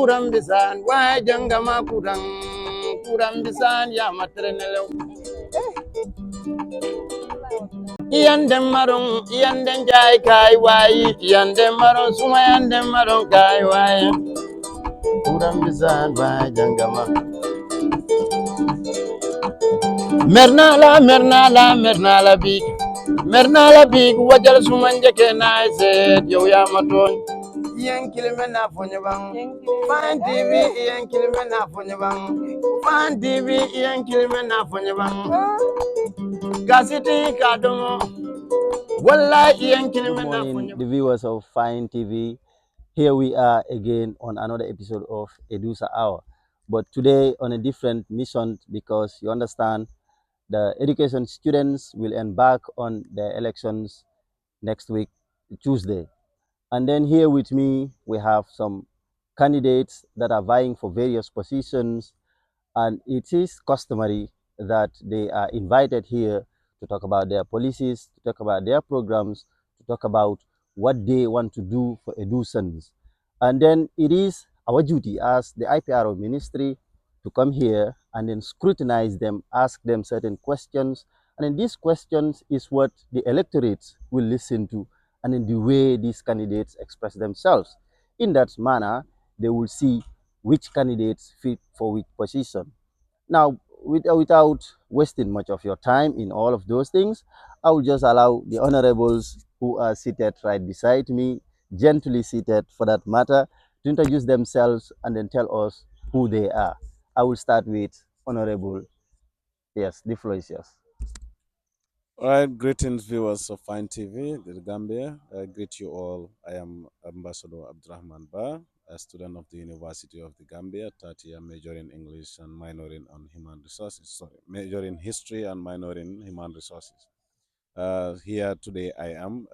kurang bisan wah jangama kurang bisan ya matrenelo iyan dem marong iyan den jay kai wai iyan dem marong suma iyan dem marong kai wai kurang bisan wah jangama mernala big wajal sumanje ke naise yo ya maton iyan kilime na fonye bang fan tv iyan kilime na fonye bang fan tv iyan kilime na fonye bang kasiti kadomo wallahi iyan kilime na fonye bang. The viewers of Fine TV, here we are again on another episode of Edusa Hour, but today on a different mission because you understand the education students will embark on the elections next week, Tuesday. And then here with me, we have some candidates that are vying for various positions. And it is customary that they are invited here to talk about their policies, to talk about their programs, to talk about what they want to do for Edusans. And then it is our duty as the IPRO ministry to come here and then scrutinize them, ask them certain questions. And then these questions is what the electorates will listen to, and in the way these candidates express themselves. In that manner, they will see which candidates fit for which position. Now, without wasting much of your time in all of those things, I will just allow the honorables who are seated right beside me, gently seated for that matter, to introduce themselves and then tell us who they are. I will start with Honorable. Yes, the floor is yours. All right, greetings, viewers of Fine TV, the Gambia. I greet you all. I am Ambassador Abdurrahman Ba, a student of the University of the Gambia, 30 year major in English and minoring on human resources. Sorry, major in history and minor in human resources. Here today I am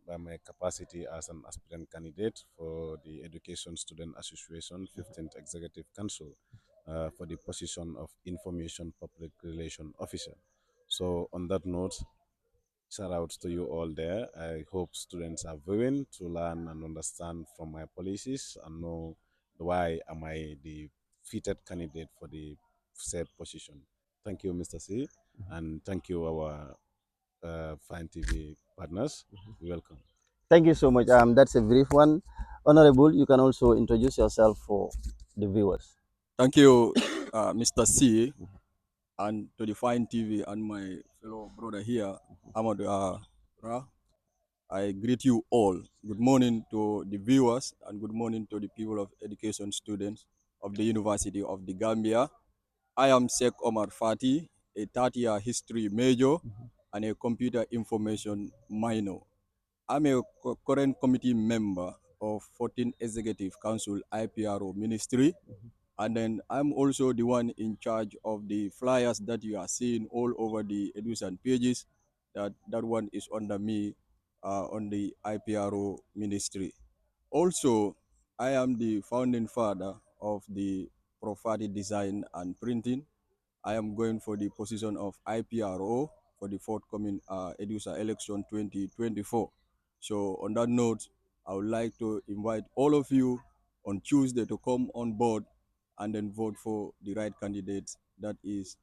by my capacity as an aspirant candidate for the Education Student Association 15th Executive Council for the position of Information Public Relation Officer. So on that note, shout out to you all there. I hope students are viewing to learn and understand from my policies and know why am I the fitted candidate for the said position. Thank you, Mr. C, and thank you our Fine TV partners. Welcome. Thank you so much. That's a brief one. Honorable, you can also introduce yourself for the viewers. Thank you, Mr. C, and to the Fine TV and my fellow brother here, Ahmad Ra. I greet you all. Good morning to the viewers and good morning to the people of education students of the University of the Gambia. I am Sheikh Omar Fati, a 30-year history major and a computer information minor. I'm a current committee member of 14th Executive Council IPRO Ministry. And then I'm also the one in charge of the flyers that you are seeing all over the Edusa pages. That one is under me on the IPRO ministry. Also, I am the founding father of the Profati Design and Printing. I am going for the position of IPRO for the forthcoming Edusa election 2024. So on that note, I would like to invite all of you on Tuesday to come on board and then vote for the right candidate, that is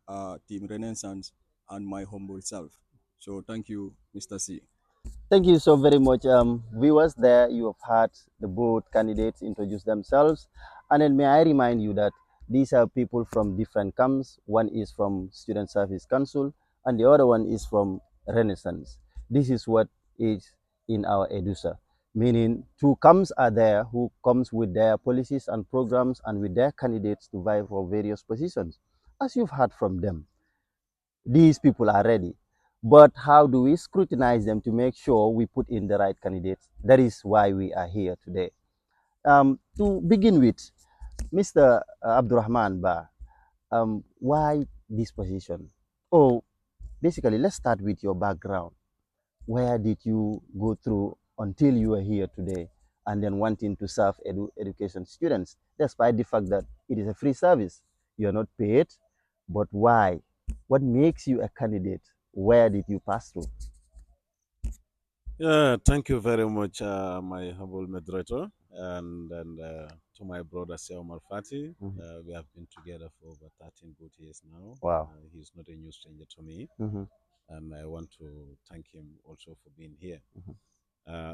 Team Renaissance and my humble self. So thank you, Mr. C. Thank you so very much, viewers. There you have heard the both candidates introduce themselves, and then may I remind you that these are people from different camps. One is from Student Service Council, and the other one is from Renaissance. This is what is in our Edusa, meaning two camps are there who comes with their policies and programs and with their candidates to vie for various positions. As you've heard from them, these people are ready. But how do we scrutinize them to make sure we put in the right candidates? That is why we are here today. To begin with, Mr. Abdurrahman Ba, why this position? Oh, basically, let's start with your background. Where did you go through until you are here today and then wanting to serve education students, despite the fact that it is a free service? You're not paid, but why? What makes you a candidate? Where did you pass through? Yeah, thank you very much, my humble moderator, and to my brother Seo Malfati. We have been together for over 13 good years now. Wow. He's not a new stranger to me. Mm-hmm. And I want to thank him also for being here.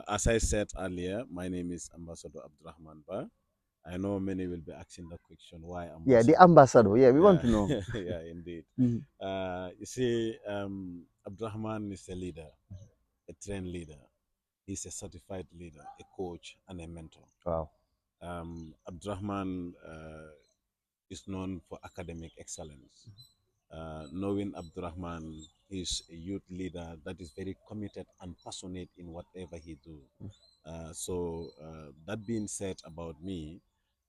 As I said earlier, my name is Ambassador Abdurrahman Ba. I know many will be asking the question, why ambassador? Yeah, the ambassador. Yeah, we want to know. Yeah, indeed. Mm-hmm. You see, Abdurrahman is a leader, a trained leader. He's a certified leader, a coach, and a mentor. Wow. Abdurrahman is known for academic excellence. Knowing Abdurrahman, he's a youth leader that is very committed and passionate in whatever he do. That being said about me,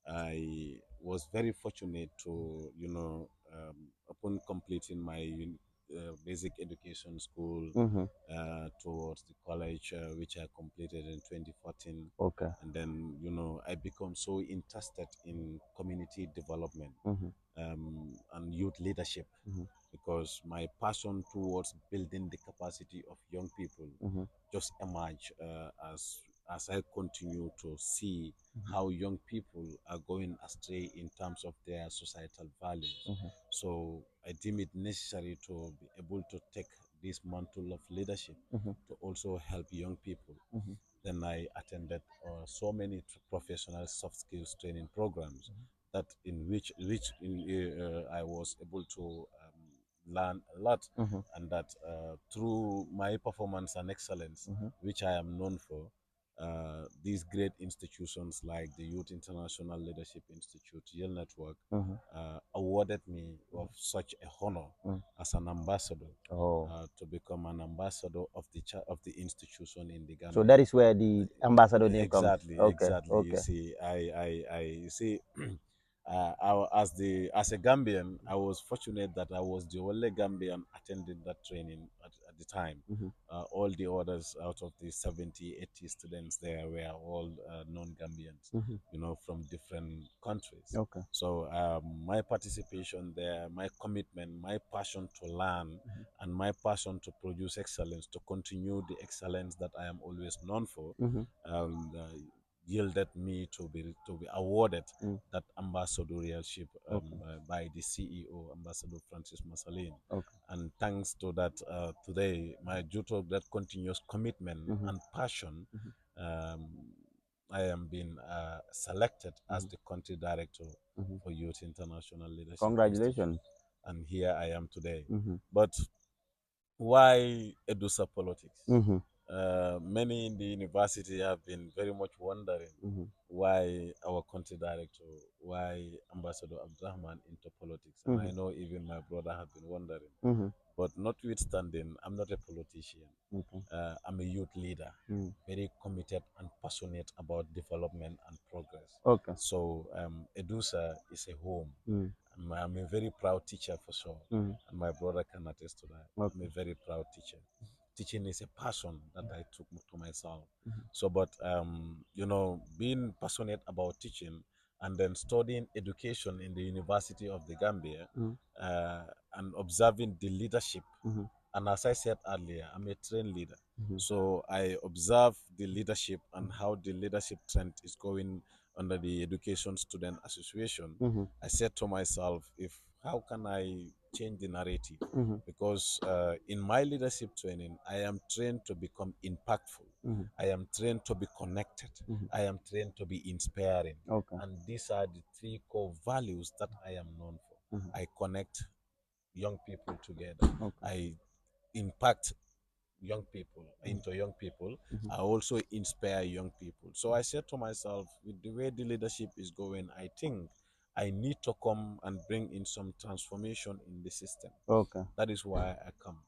I was very fortunate to, upon completing my basic education school towards the college, which I completed in 2014. Okay. And then, I become so interested in community development and youth leadership because my passion towards building the capacity of young people just emerged as I continue to see how young people are going astray in terms of their societal values. So I deem it necessary to be able to take this mantle of leadership to also help young people. Then I attended so many professional soft skills training programs that in which I was able to learn a lot, and that through my performance and excellence, which I am known for, these great institutions like the Youth International Leadership Institute, Yale Network, awarded me of such a honor as an ambassador to become an ambassador of the institution in the Gambia. So that is where the ambassador name comes. Exactly, Okay. exactly. Okay. You see, you see, as a Gambian, I was fortunate that I was the only Gambian attending that training at the time. All the others out of the 70, 80 students there were all non-Gambians, from different countries. Okay. So my participation there, my commitment, my passion to learn, and my passion to produce excellence, to continue the excellence that I am always known for, yielded me to be awarded that ambassadorship by the CEO, Ambassador Francis Masalin. Okay. And thanks to that, today, due to that continuous commitment and passion, I am being selected as the country director for Youth International Leadership Congratulations. Institute. And here I am today. But why Edusa politics? Many in the university have been very much wondering why our country director, why Ambassador Abdurrahman into politics. And I know even my brother have been wondering. But notwithstanding, I'm not a politician. I'm a youth leader, very committed and passionate about development and progress. Okay. So Edusa is a home. I'm a very proud teacher for sure, and my brother can attest to that. I'm a very proud teacher. Teaching is a passion that I took to myself. So, but being passionate about teaching and then studying education in the University of the Gambia and observing the leadership. And as I said earlier, I'm a trained leader. So I observe the leadership and how the leadership trend is going under the Education Student Association. I said to myself, how can I change the narrative? Because in my leadership training, I am trained to become impactful. I am trained to be connected. I am trained to be inspiring. Okay. And these are the three core values that I am known for. I connect young people together. I impact young people into young people. I also inspire young people. So I said to myself, with the way the leadership is going, I think I need to come and bring in some transformation in the system. Okay. That is why I come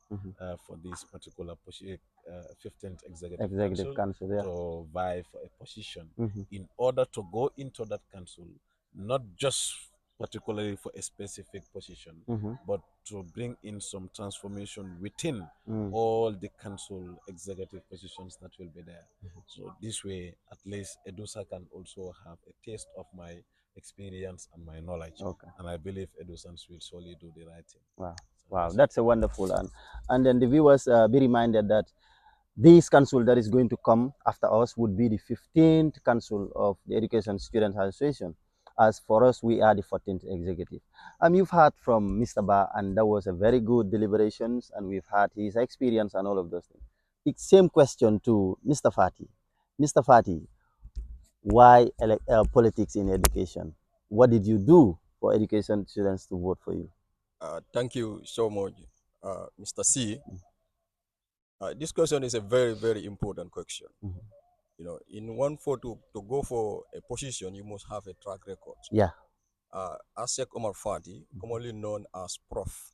for this particular 15th Executive Council, yeah. to vie for a position in order to go into that council, not just particularly for a specific position, but to bring in some transformation within all the council executive positions that will be there. So this way, at least Edusa can also have a taste of my experience and my knowledge. Okay. And I believe Edusans will surely do the right thing. Wow. So Wow, that's a wonderful. And then the viewers be reminded that This council that is going to come after us would be the 15th council of the Education Students Association. As for us, we are the 14th executive. You've heard from Mr. Ba, and that was a very good deliberations, and we've had his experience and all of those things. The same question to Mr. Fati. Mr. Fati, why politics in education? What did you do for education students to vote for you? Thank you so much, Mr. C. This question is a very, very important question. Mhm. You know, in one for to go for a position, you must have a track record. Yeah. Asek Omar Fati, commonly known as Prof.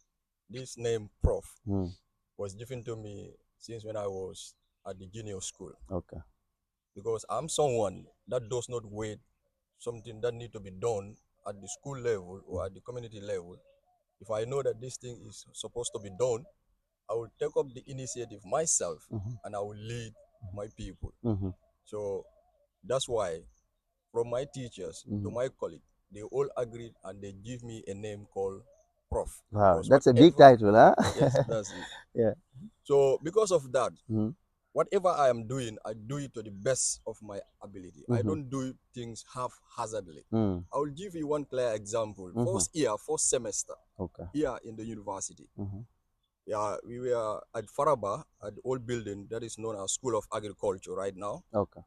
This name Prof Mm. was given to me since when I was at the junior school, Okay. because I'm someone that does not wait something that need to be done at the school level or at the community level. If I know that this thing is supposed to be done, I will take up the initiative myself Mhm. and I will lead my people. Mhm. So that's why from my teachers to Mhm. my colleague, they all agreed and they give me a name called Prof. Wow, Because that's a big whatever, title, huh? yes, that's it. Yeah. So because of that, Mhm. whatever I am doing, I do it to the best of my ability. I Mhm. don't do things haphazardly. Mm. I will give you one clear example. Mhm. First year, first semester Okay. here in the university. Mhm. Yeah, we were at Faraba, at the old building that is known as School of Agriculture right now. Okay.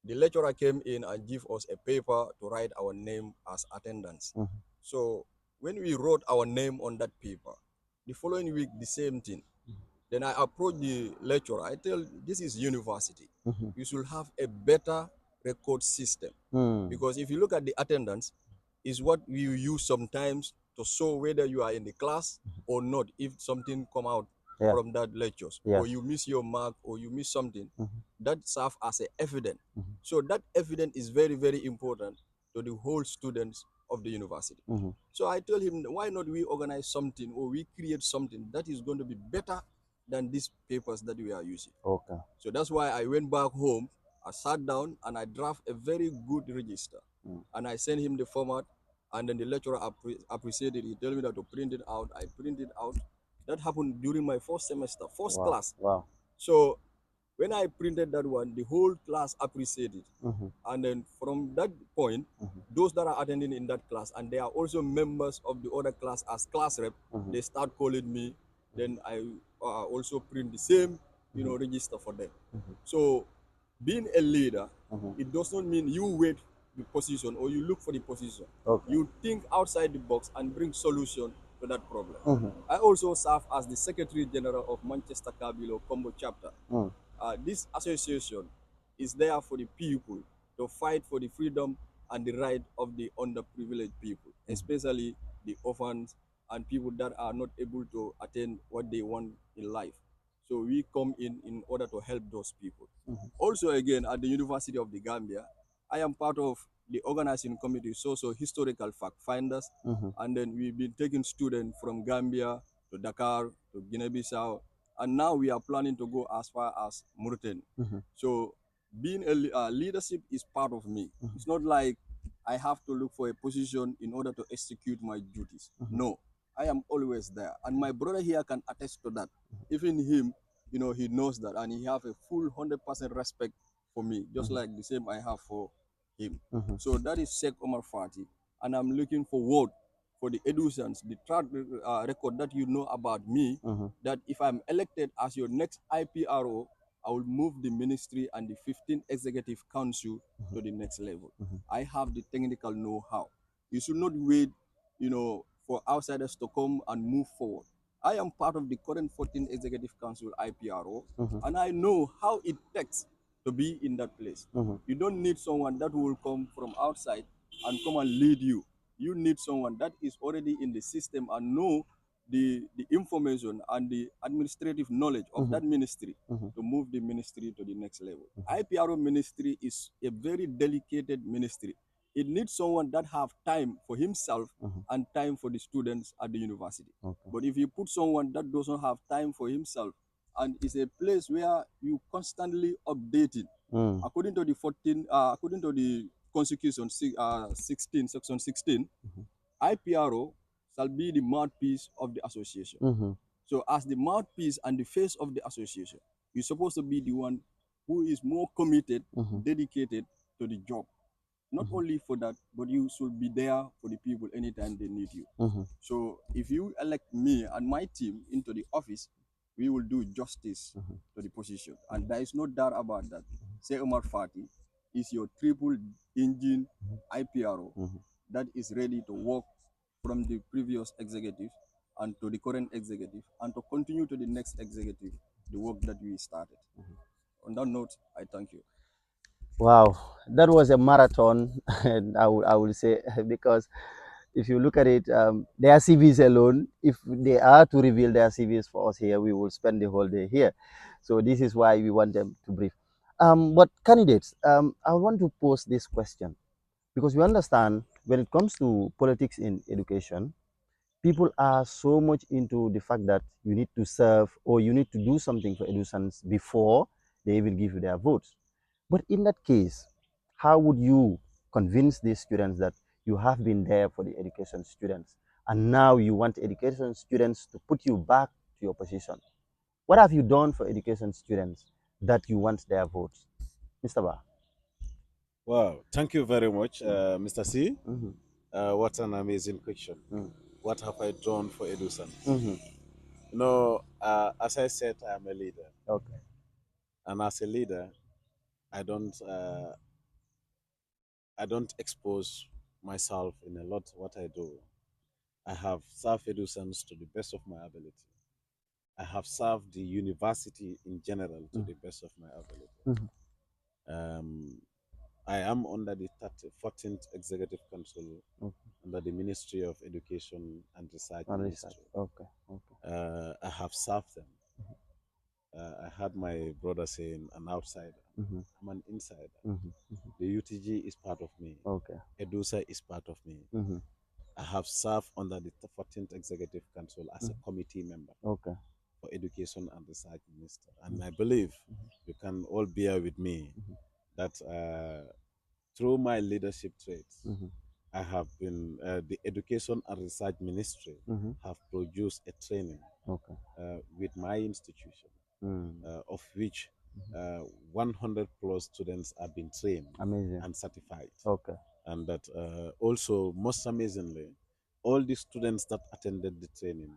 The lecturer came in and gave us a paper to write our name as attendance. Mhm. So when we wrote our name on that paper, the following week the same thing. Then I approached the lecturer. I tell, this is university. Mhm. You should have a better record system, Mm. because if you look at the attendance, is what you use sometimes to show whether you are in the class or not. If something come out Yeah. from that lectures, or Yes. you miss your mark, or you miss something, Mhm. that serve as a evidence. Mhm. So that evidence is very, very important to the whole students of the university. Mhm. So I told him, why not we organize something or we create something that is going to be better than these papers that we are using. Okay. So that's why I went back home. I sat down and I draft a very good register, Mm. and I sent him the format. And then the lecturer appreciated it. He told me that to print it out. I printed out. That happened during my first semester, first Wow. class. Wow. So when I printed that one, the whole class appreciated. Mhm. And then from that point, Mhm. those that are attending in that class, and they are also members of the other class as class rep, Mhm. they start calling me. Then I also print the same, register for them. So being a leader, Mhm. it does not mean you wait the position or you look for the position. Okay. You think outside the box and bring solution to that problem. Mhm. I also serve as the Secretary General of Manchester Kabilo Combo Chapter. Mm. This association is there for the people to fight for the freedom and the right of the underprivileged people, especially the orphans and people that are not able to attain what they want in life. So we come in order to help those people. Mhm. Also, again, at the University of the Gambia, I am part of the organizing committee, so historical fact finders, Mhm. and then we've been taking students from Gambia to Dakar to Guinea-Bissau, and now we are planning to go as far as Mauritania. Mhm. So being leadership is part of me. Mhm. It's not like I have to look for a position in order to execute my duties. Mhm. No, I am always there, and my brother here can attest to that. Even him, he knows that, and he have a full 100% respect for me, just like the same I have for him. Mhm. So that is Sheikh Omar Fati, and I'm looking forward for the Edusans, the track record that you know about me, Mhm. that if I'm elected as your next IPRO, I will move the ministry and the 15th Executive Council to the next level. I have the technical know-how. You should not wait, for outsiders to come and move forward. I am part of the current 14th Executive Council IPRO, Mhm. and I know how it takes to be in that place. Mhm. You don't need someone that will come from outside and come and lead you. You need someone that is already in the system and know the information and the administrative knowledge of that ministry Mhm. to move the ministry to the next level. IPRO ministry is a very delicate ministry. It needs someone that have time for himself and time for the students at the university. Okay. But if you put someone that doesn't have time for himself and is a place where you constantly updating, Mm. according to the Constitution 16, Section 16, IPRO shall be the mouthpiece of the association. Mhm. So as the mouthpiece and the face of the association, you're supposed to be the one who is more committed, Mm-hmm. dedicated to the job. Not Mm-hmm. only for that, but you should be there for the people anytime they need you. Mm-hmm. So if you elect me and my team into the office, we will do justice Mm-hmm. to the position. And there is no doubt about that. Say Omar Fati is your triple engine IPRO Mm-hmm. that is ready to work from the previous executive and to the current executive and to continue to the next executive the work that we started. On that note, I thank you. Wow, that was a marathon, and I will say because if you look at it, their CVs alone, if they are to reveal their CVs for us here, we will spend the whole day here. So this is why we want them to brief. But candidates, I want to pose this question because we understand when it comes to politics in education, people are so much into the fact that you need to serve or you need to do something for Edusans before they even give you their votes. But in that case, how would you convince these students that you have been there for the education students and now you want education students to put you back to your position? What have you done for education students that you want their votes? Mr. Ba. Wow, thank you very much, Mr. C. Mm-hmm. What an amazing question. Mm. What have I done for Edusa? Mm-hmm. As I said, I'm a leader, Okay. and as a leader, I don't, uh, I don't expose myself in a lot what I do. I have served Edusans to the best of my ability. I have served the university in general to the best of my ability. Mm-hmm. Um, I am under the 14th Executive Council Okay. under the Ministry of Education and Research And research. Ministry. Okay. Okay. I have served them. I had my brother saying, an outsider. Mm-hmm. I'm an insider. Mm-hmm. Mm-hmm. The UTG is part of me. Okay. Edusa is part of me. Mm-hmm. I have served under the 14th Executive Council as a Mm-hmm. committee member Okay. for Education and Research Minister. And I believe you can all bear with me that through my leadership traits, Mm-hmm. I have been, the Education and Research Ministry Mm-hmm. have produced a training Okay. with my institution, Mm. of which 100 plus students have been trained Amazing. and certified. Okay. And that also, most amazingly, all the students that attended the training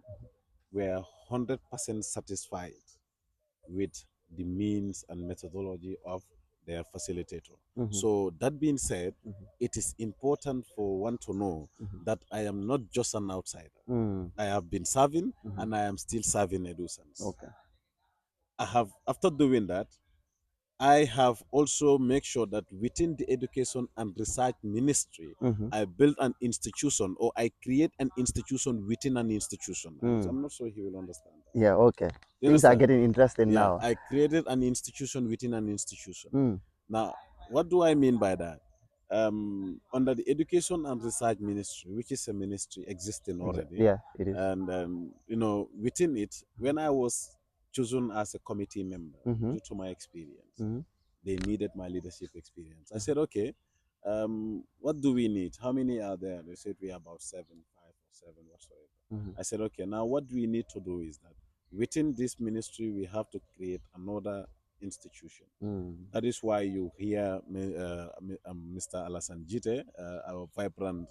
were 100% satisfied with the means and methodology of their facilitator. Mm-hmm. So, that being said, Mm-hmm. it is important for one to know Mm-hmm. that I am not just an outsider. Mm. I have been serving Mm-hmm. and I am still serving Edusans. Okay. I have, after doing that, I have also make sure that within the Education and Research Ministry, Mm-hmm. I build an institution or I create an institution within an institution. Mm. I'm not sure he will understand that. Yeah. Okay. You Things are understand? getting interesting Yeah, now. I created an institution within an institution. Mm. Now, what do I mean by that? Under the Education and Research Ministry, which is a ministry existing already, Yeah, it is. and within it, when I was chosen as a committee member Mm-hmm. due to my experience, Mm-hmm. they needed my leadership experience. I said, okay, what do we need? How many are there? They said we are about 5 or 7 whatsoever. Mm-hmm. I said, okay, now what we need to do is that within this ministry, we have to create another institution. Mm. That is why you hear Mr. Alassane Jite, our vibrant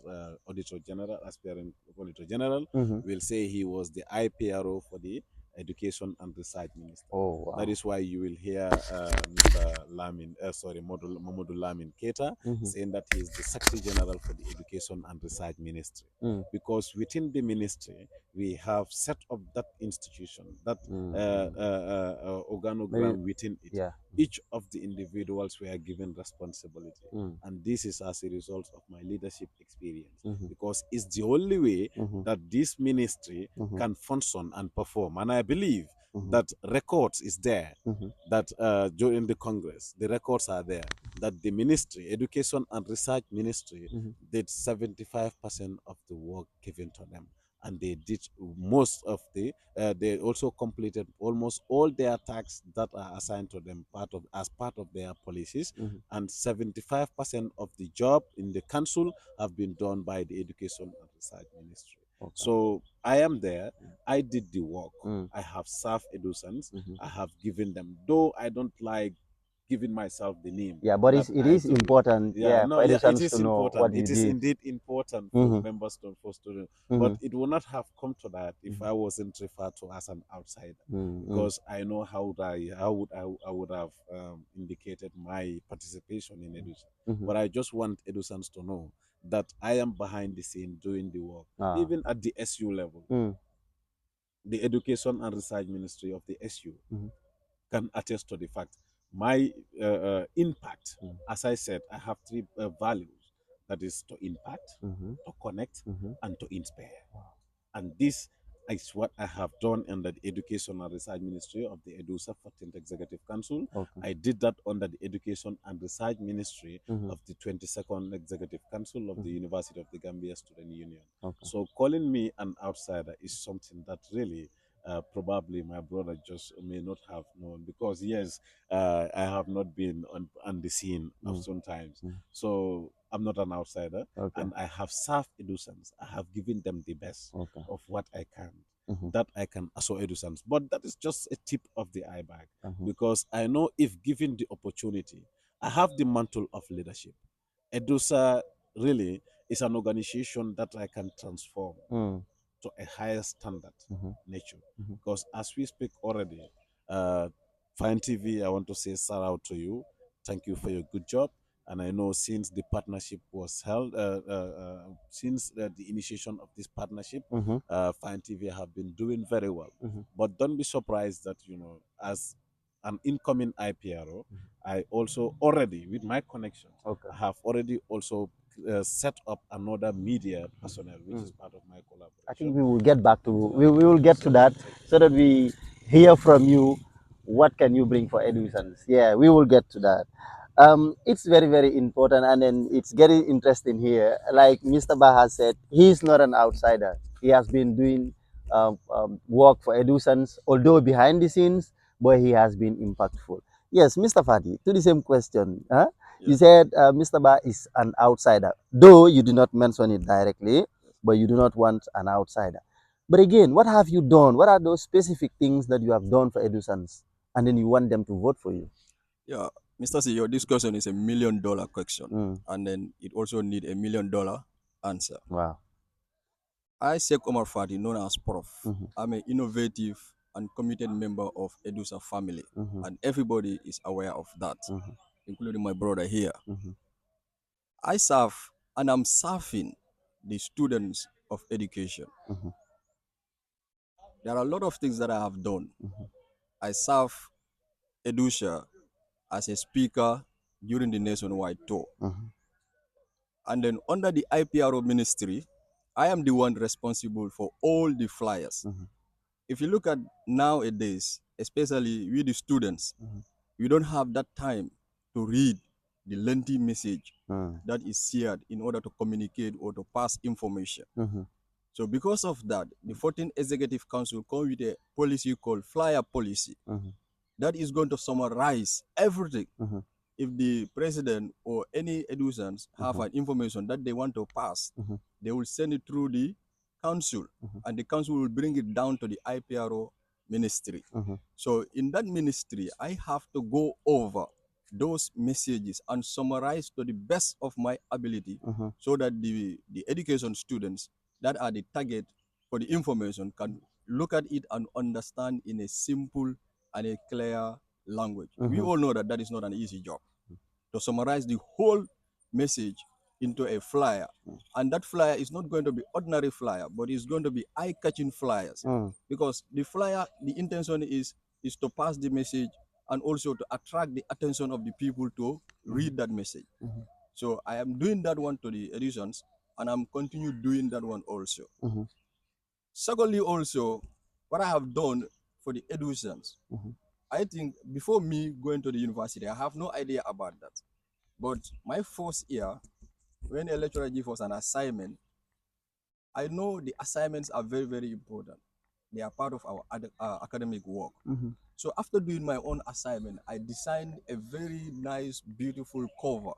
Auditor General, aspirant Auditor General, Mm-hmm. will say he was the IPRO for the Education and Research Minister. Oh wow. That is why you will hear Mr. Mamadou Lamin Keita Mm-hmm. saying that he is the Secretary General for the Education and Research Ministry. Mm. Because within the ministry, we have set up that institution, that Mm. organogram within it. Yeah. Each of the individuals were given responsibility. Mm. And this is as a result of my leadership experience. Mm-hmm. Because it's the only way Mm-hmm. that this ministry Mm-hmm. can function and perform. And I believe Mm-hmm. that records is there, Mm-hmm. that during the Congress, the records are there, that the ministry, Education and Research Ministry, Mm-hmm. did 75% of the work given to them. And they did most of they also completed almost all their tasks that are assigned to them as part of their policies. Mm-hmm. And 75% of the job in the council have been done by the Education and Research Ministry. Okay. So I am there. I did the work. Mm. I have served Edusans. Mhm. I have given them, though I don't like giving myself the name Yeah, but that it I is do. important, Yeah, yeah, no, for yeah, it Edusons to is know important. what you It is did. indeed important for Mhm. members to for students, but Mhm. it would not have come to that if Mhm. I wasn't referred to as an outsider, Mm, mm, because I know I would have indicated my participation in Edusa. mhm. But I just want Edusans to know that I am behind the scene doing the work, Ah. even at the SU level. Mm, The Education and Research Ministry of the SU mhm. can attest to the fact. My impact, Mm. as I said, I have three values, that is to impact, Mhm. to connect, Mhm. and to inspire. And this is what I have done under the Education and Research Ministry of the Edusa 14th Executive Council. Okay. I did that under the Education and Research Ministry Mhm. of the 22nd Executive Council of the Mhm. University of the Gambia Student Union. Okay. So calling me an outsider is something that really probably my brother just may not have known, because yes, I have not been on the scene of Mm. sometimes. Mm. So I'm not an outsider, Okay. and I have served Edusans. I have given them the best Okay. of what I can, Mhm. that I can assure Edusans. But that is just a tip of the iceberg, Mhm. because I know if given the opportunity, I have the mantle of leadership. Edusa really is an organization that I can transform Mm. to a higher standard Mhm. nature. Mhm. Because as we speak already, uh, Fine TV, I want to say shout out to you. Thank you for your good job. And I know since the partnership was held, since the initiation of this partnership, Mhm. Fine TV have been doing very well. Mhm. But don't be surprised that, as an incoming IPRO, I also already, with my connections, Okay. I have already also set up another media personnel, which is Mm. part of my I think collaboration. we will get back to we will get to that so that we hear from you. What can you bring for Edusons? Yeah, we will get to that. It's very important, and then it's getting interesting here. Like Mr. Bah has said, he's not an outsider. He has been doing work for Edusons, although behind the scenes, but he has been impactful. Yes, Mr. Fadi, to the same question. Huh? You Yes. said Mr. Bah is an outsider, though you did not mention it directly, but you do not want an outsider. But again, what have you done? What are those specific things that you have done for Edusans, and then you want them to vote for you? Yeah, Mr. C, your discussion is $1 million question, Mm. and then it also need $1 million answer. Wow. I, Sheikh Omar Fadi, known as Prof. Mhm. I'm an innovative and committed member of Edusa family, Mhm. and everybody is aware of that, Mhm. including my brother here. Mhm. I serve and I'm serving the students of education. Mhm. There are a lot of things that I have done. Mhm. I serve Edusa as a speaker during the nationwide tour. Mhm. And then under the IPRO ministry, I am the one responsible for all the flyers. Mhm. If you look at nowadays, especially with the students, Mhm. we don't have that time to read the lengthy message Mm. that is shared in order to communicate or to pass information. Mhm. So because of that, the 14th Executive Council come with a policy called flyer policy Mhm. that is going to summarize everything. Mhm. If the president or any educans have Mhm. an information that they want to pass, Mhm. they will send it through the council, Mhm. and the council will bring it down to the IPRO ministry. Mhm. So in that ministry, I have to go over those messages and summarize to the best of my ability, Mhm. so that the education students that are the target for the information can look at it and understand in a simple and a clear language. We Mhm. all know that that is not an easy job to summarize the whole message into a flyer. And that flyer is not going to be ordinary flyer, but it's going to be eye-catching flyers. Mm. Because the flyer, the intention is to pass the message and also to attract the attention of the people to read that message. Mhm. So I am doing that one to the editions, and I'm continue doing that one also. Mhm. Secondly, also, what I have done for the editions, Mhm. I think before me going to the university, I have no idea about that. But my first year, when a lecturer gives us an assignment, I know the assignments are very important. They are part of our academic work. Mhm. So after doing my own assignment, I designed a very nice, beautiful cover,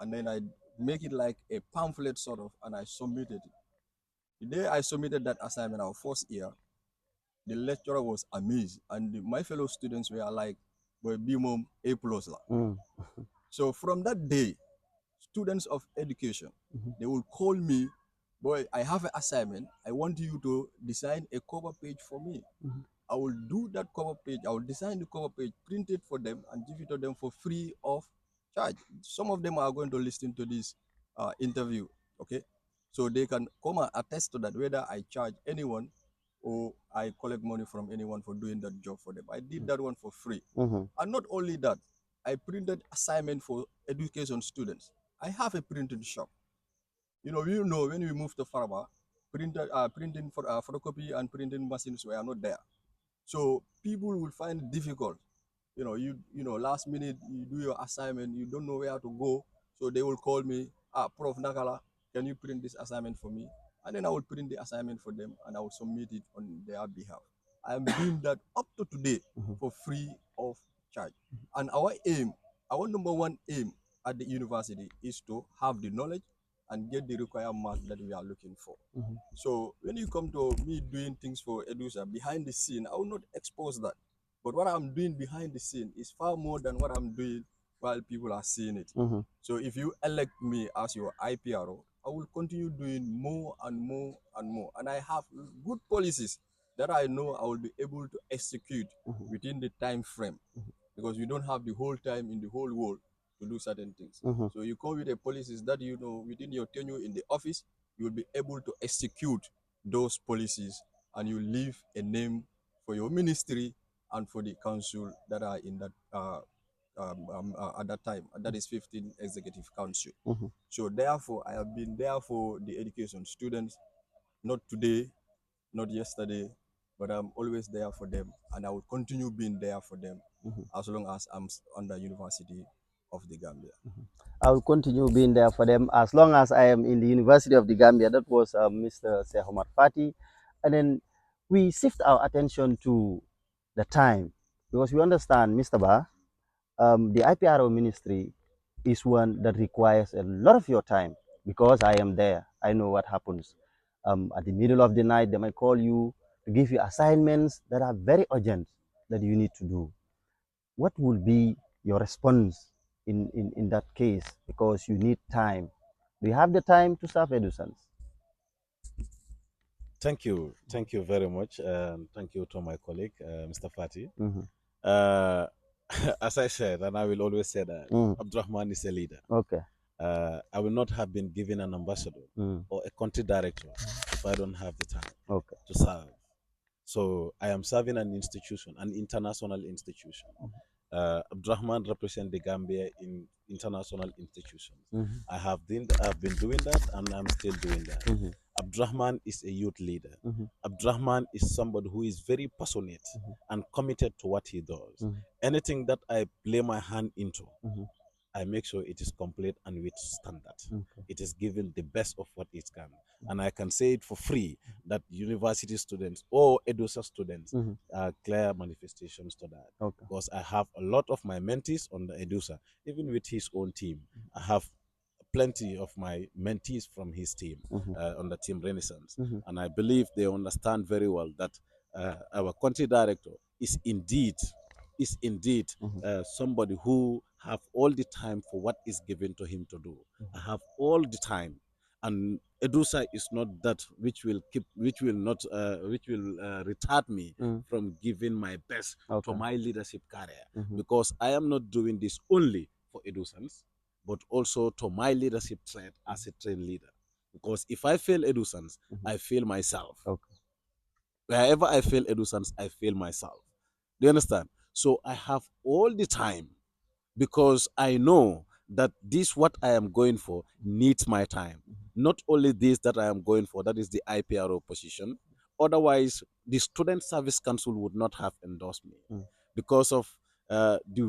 and then I make it like a pamphlet sort of, and I submitted it. The day I submitted that assignment, our first year, the lecturer was amazed, and my fellow students were like, "Boy, be mom A plus la." So from that day, students of education, they will call me, "Boy, I have an assignment. I want you to design a cover page for me." I will do that cover page. I will design the cover page, print it for them, and give it to them for free of charge. Some of them are going to listen to this interview, okay? So they can come and attest to that, whether I charge anyone or I collect money from anyone for doing that job for them. I did that one for free. And not only that, I printed assignment for education students. I have a printing shop. When we moved to Faraba, printing for photocopy and printing machines were not there. So people will find it difficult. Last minute you do your assignment, you don't know where to go. So they will call me, Prof Nakala, can you print this assignment for me? And then I will print the assignment for them and I will submit it on their behalf. I am doing that up to today for free of charge. And our number one aim at the university is to have the knowledge and get the required mark that we are looking for. So when you come to me doing things for Edusa behind the scene, I will not expose that. But what I'm doing behind the scene is far more than what I'm doing while people are seeing it. So if you elect me as your IPRO, I will continue doing more and more and more. And I have good policies that I know I will be able to execute within the time frame, because you don't have the whole time in the whole world to do certain things. So you come with a policies that within your tenure in the office, you will be able to execute those policies, and you leave a name for your ministry and for the council that are in that at that time. And that is 15 Executive Council. So therefore, I have been there for the education students, not today, not yesterday, but I'm always there for them, and I will continue being there for them as long as I'm under University of the Gambia. I will continue being there for them as long as I am in the University of the Gambia. That was Mr. Sehomat Fati. And then we shift our attention to the time, because we understand, Mr. Ba, the IPRO ministry is one that requires a lot of your time, because I am there. I know what happens. At the middle of the night, they might call you to give you assignments that are very urgent that you need to do. What would be your response in that case? Because you need time. Do you have the time to serve Edusans? Thank you very much, and thank you to my colleague, Mr. Fati. Mm-hmm. Uh, as I said, and I will always say that Mm. Abdurrahman is a leader. Okay. I will not have been given an ambassador or a country director if I don't have the time Okay. to serve. So I am serving an institution, an international institution. Abdurrahman represents the Gambia in international institutions. I've been doing that, and I'm still doing that. Abdurrahman is a youth leader. Abdurrahman is somebody who is very passionate and committed to what he does. Anything that I play my hand into, I make sure it is complete and with standard. Okay. It is given the best of what it can. And I can say it for free that university students or Edusa students are clear manifestations to that. Okay. Because I have a lot of my mentees on the Edusa, even with his own team. I have plenty of my mentees from his team on the team Renaissance. And I believe they understand very well that our country director is indeed somebody who have all the time for what is given to him to do. I have all the time, and Edusa is not that which will not, which will retard me from giving my best to my leadership career, because I am not doing this only for Edusans, but also to my leadership thread as a trained leader. Because if I fail Edusans, I fail myself. Okay. Wherever I fail Edusans, I fail myself. Do you understand? So I have all the time, because I know that this what I am going for needs my time. Not only this that I am going for, that is the IPRO position. Otherwise, the Student Service Council would not have endorsed me because of the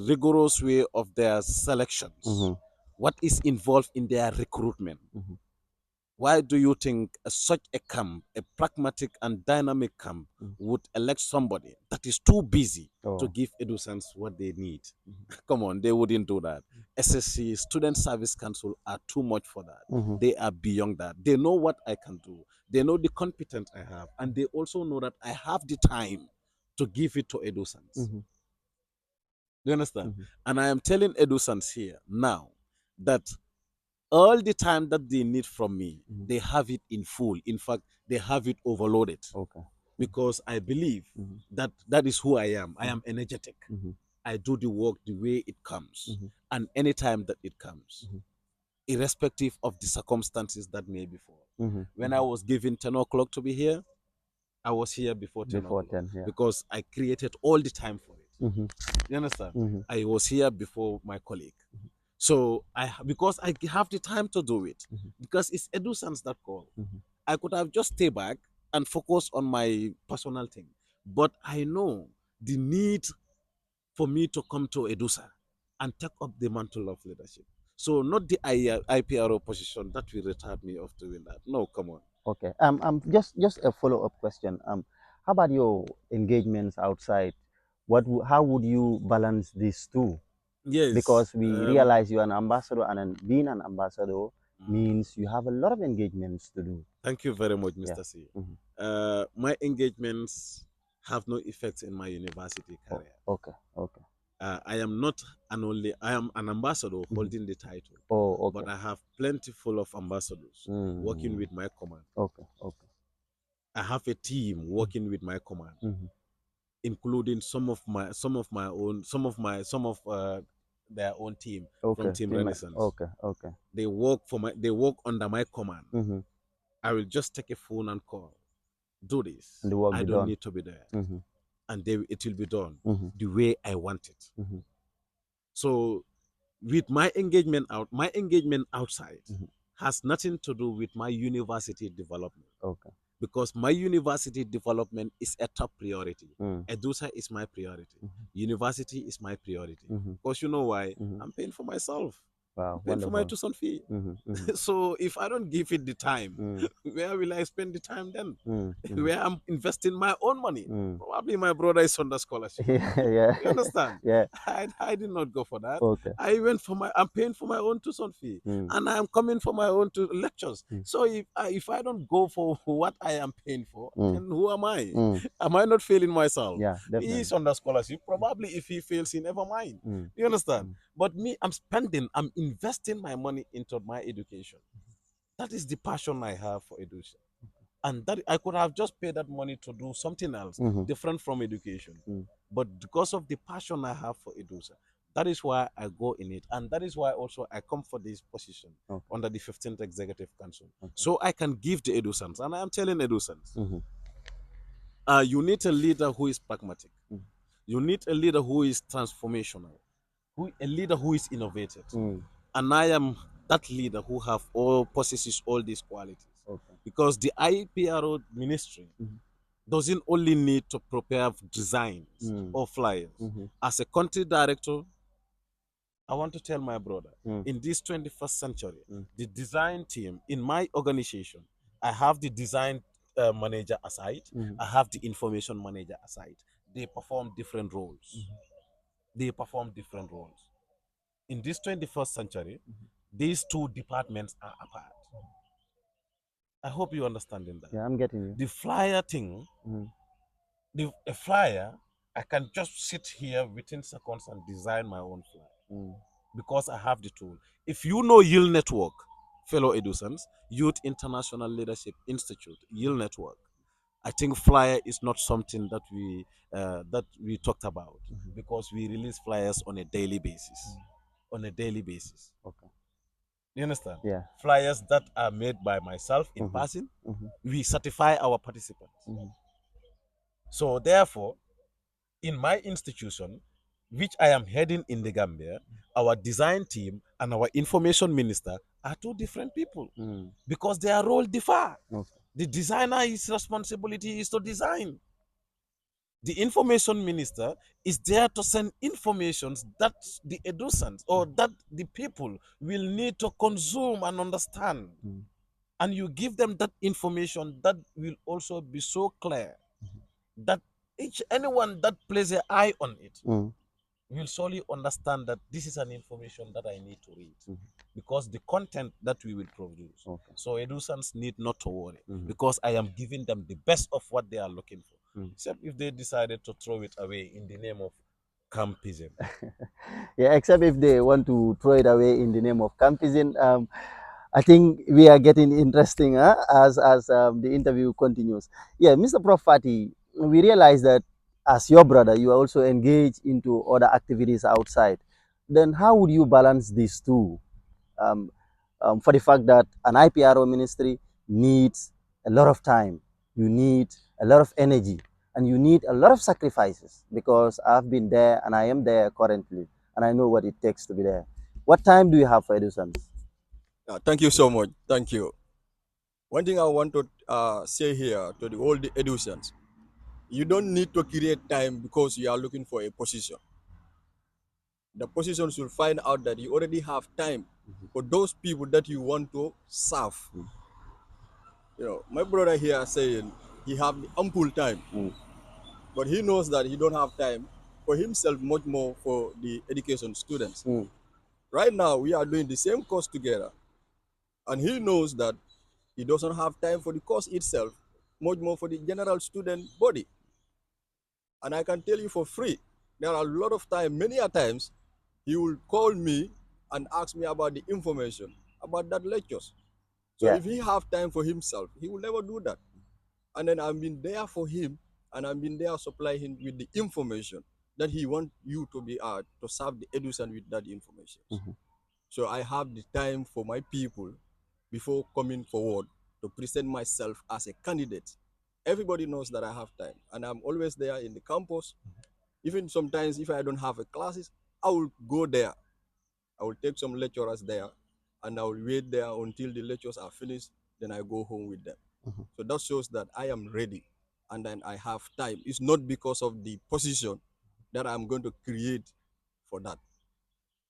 rigorous way of their selections. What is involved in their recruitment? Why do you think such a camp, a pragmatic and dynamic camp, would elect somebody that is too busy to give Edusans what they need? Come on, they wouldn't do that. SSC, Student Service Council, are too much for that. They are beyond that. They know what I can do. They know the competence I have, and they also know that I have the time to give it to Edusans. Do you understand? And I am telling Edusans here now that all the time that they need from me, they have it in full. In fact, they have it overloaded. Okay. Because I believe that that is who I am. I am energetic. I do the work the way it comes, and anytime that it comes, irrespective of the circumstances that may befall. When I was given 10 o'clock to be here, I was here before 10 Before o'clock 10, yeah. because I created all the time for it. You understand? I was here before my colleague. So because I have the time to do it, because it's Edusans that call. I could have just stay back and focus on my personal thing, but I know the need for me to come to Edusa and take up the mantle of leadership. So not the IPRO position that will retard me of doing that. No, come on. Okay. Just a follow-up question. How about your engagements outside? How would you balance these two? Yes. Because we realize you're an ambassador, and being an ambassador means you have a lot of engagements to do. Thank you very much, Yeah. Mr. C. My engagements have no effect in my university career. Okay. Okay. I am not I am an ambassador holding the title. Oh, okay. But I have plenty full of ambassadors working with my command. Okay. Okay. I have a team working with my command, including some of their own team from Team Renaissance. Okay. Okay. They work under my command. I will just take a phone and call. Do this. And the work I be don't done. need to be there. And it will be done the way I want it. So with my engagement outside has nothing to do with my university development. Okay. Because my university development is a top priority. Edusa is my priority. University is my priority. Because you know why? I'm paying for myself. Wow. Paying for my Wonderful. tuition fee. So if I don't give it the time, where will I spend the time then? Where I'm investing my own money. Probably my brother is on the scholarship. Yeah. You understand? Yeah. I did not go for that. Okay. I'm paying for my own tuition fee, and I'm coming for my own lectures. So if I don't go for what I am paying for, then who am I? Am I not failing myself? Yeah, definitely. He's on the scholarship. Probably if he fails, he never mind. You understand? But me, I'm investing my money into my education. That is the passion I have for education. And that I could have just paid that money to do something else different from education. But because of the passion I have for Edusa, that is why I go in it. And that is why also I come for this position under the 15th Executive Council. So I can give the Edusans, and I am telling Edusans, you need a leader who is pragmatic. You need a leader who is transformational, a leader who is innovative. And I am that leader who possesses all these qualities. Because the IPRO ministry doesn't only need to prepare designs or flyers. As a country director, I want to tell my brother, in this 21st century, the design team in my organization, I have the design manager aside, I have the information manager aside. They perform different roles. They perform different roles. In this 21st century, these two departments are apart. I hope you understanding that. Yeah, I'm getting you. The flyer thing, a flyer, I can just sit here within seconds and design my own flyer because I have the tool. If you know Yield Network, fellow Edusans, Youth International Leadership Institute, Yield Network, I think flyer is not something that we talked about because we release flyers on a daily basis. On a daily basis. Okay. You understand? Yeah. Flyers that are made by myself in person, we certify our participants. So therefore, in my institution, which I am heading in the Gambia, our design team and our information minister are two different people because their role differ. Okay. The designer's responsibility is to design. The information minister is there to send informations that the edusants or that the people will need to consume and understand. And you give them that information that will also be so clear that anyone that places an eye on it will surely understand that this is an information that I need to read because the content that we will produce. Okay. So Edusans need not to worry Mhm. because I am giving them the best of what they are looking for. Mm. Except if they decided to throw it away in the name of campism. Yeah, except if they want to throw it away in the name of campism. I think we are getting interesting as the interview continues. Yeah, Mr. Prof Fati, we realize that as your brother, you are also engaged into other activities outside. Then how would you balance these two? Um, for the fact that an IPRO ministry needs a lot of time, you need a lot of energy, and you need a lot of sacrifices because I've been there and I am there currently, and I know what it takes to be there. What time do you have for Edusons? Thank you so much. Thank you. One thing I want to say here to the all the Edusans, you don't need to create time because you are looking for a position. The positions will find out that you already have time for those people that you want to serve. My brother here saying he have the ample time, Mm. but he knows that he don't have time for himself, much more for the education students. Mm. Right now, we are doing the same course together, and he knows that he doesn't have time for the course itself, much more for the general student body. And I can tell you for free, there are a lot of time, many a times, he will call me and ask me about the information about that lectures. So Yeah. if he have time for himself, he will never do that. And then I've been there for him, and I've been there supply him with the information that he want you to be to serve the education with that information. Mhm. So I have the time for my people before coming forward to present myself as a candidate. Everybody knows that I have time, and I'm always there in the campus. Even sometimes if I don't have a classes, I will go there. I will take some lecturers there, and I will wait there until the lectures are finished. Then I go home with them. Mhm. So that shows that I am ready, and then I have time. It's not because of the position that I'm going to create for that.